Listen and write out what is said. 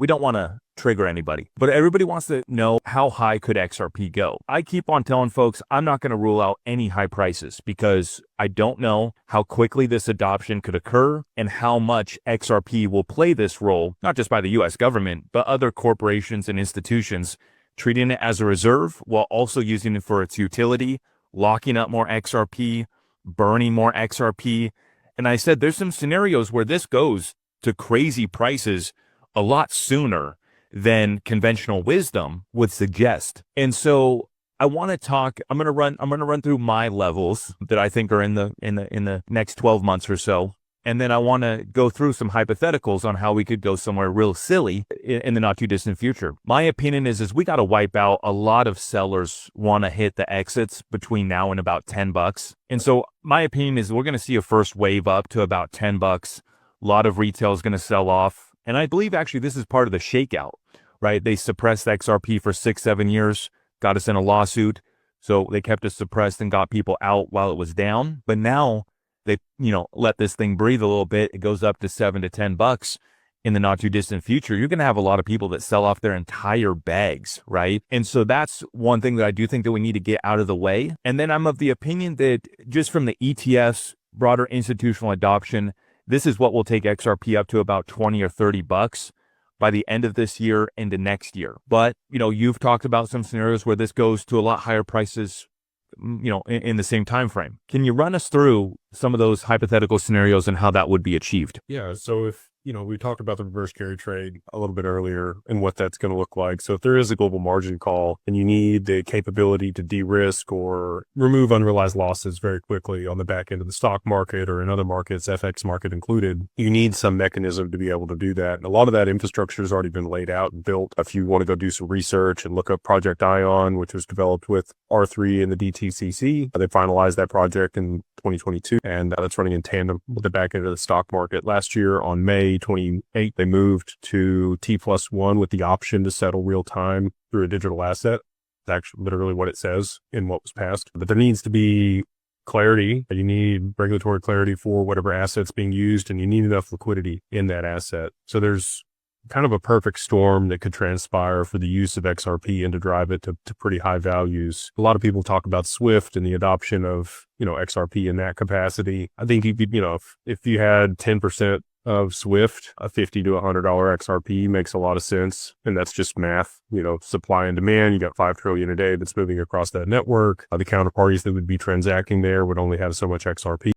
We don't want to trigger anybody, but everybody wants to know how high could XRP go. I keep on telling folks I'm not going to rule out any high prices because I don't know how quickly this adoption could occur and how much XRP will play this role, not just by the US government, but other corporations and institutions treating it as a reserve while also using it for its utility, locking up more XRP, burning more XRP. And I said there's some scenarios where this goes to crazy prices a lot sooner than conventional wisdom would suggest. And so I want to talk, I'm going to run through my levels that I think are in the next 12 months or so. And then I want to go through some hypotheticals on how we could go somewhere real silly in the not too distant future. My opinion is we got to wipe out a lot of sellers want to hit the exits between now and about $10. And so my opinion is we're going to see a first wave up to about $10. A lot of retail is going to sell off. And I believe actually this is part of the shakeout, right? They suppressed XRP for 6-7 years, got us in a lawsuit. So they kept us suppressed and got people out while it was down. But now they, let this thing breathe a little bit. It goes up to $7 to $10 in the not too distant future. You're going to have a lot of people that sell off their entire bags, right? And so that's one thing that I do think that we need to get out of the way. And then I'm of the opinion that just from the ETFs, broader institutional adoption, this is what will take XRP up to about 20 or $30 by the end of this year into next year. But, you've talked about some scenarios where this goes to a lot higher prices, in the same time frame. Can you run us through some of those hypothetical scenarios and how that would be achieved? Yeah. So if, we talked about the reverse carry trade a little bit earlier and what that's going to look like. So if there is a global margin call and you need the capability to de-risk or remove unrealized losses very quickly on the back end of the stock market or in other markets, FX market included, you need some mechanism to be able to do that. And a lot of that infrastructure has already been laid out and built. If you want to go do some research and look up Project Ion, which was developed with R3 and the DTCC, they finalized that project in 2022, and that's running in tandem with the back end of the stock market. Last year on May 28th, they moved to T+1 with the option to settle real time through a digital asset. It's actually literally what it says in what was passed. But there needs to be clarity. You need regulatory clarity for whatever asset's being used, and you need enough liquidity in that asset. So there's kind of a perfect storm that could transpire for the use of XRP and to drive it to pretty high values. A lot of people talk about Swift and the adoption of, XRP in that capacity. I think if you had 10% of Swift, a $50 to $100 XRP makes a lot of sense. And that's just math, supply and demand. You got 5 trillion a day that's moving across that network. The counterparties that would be transacting there would only have so much XRP.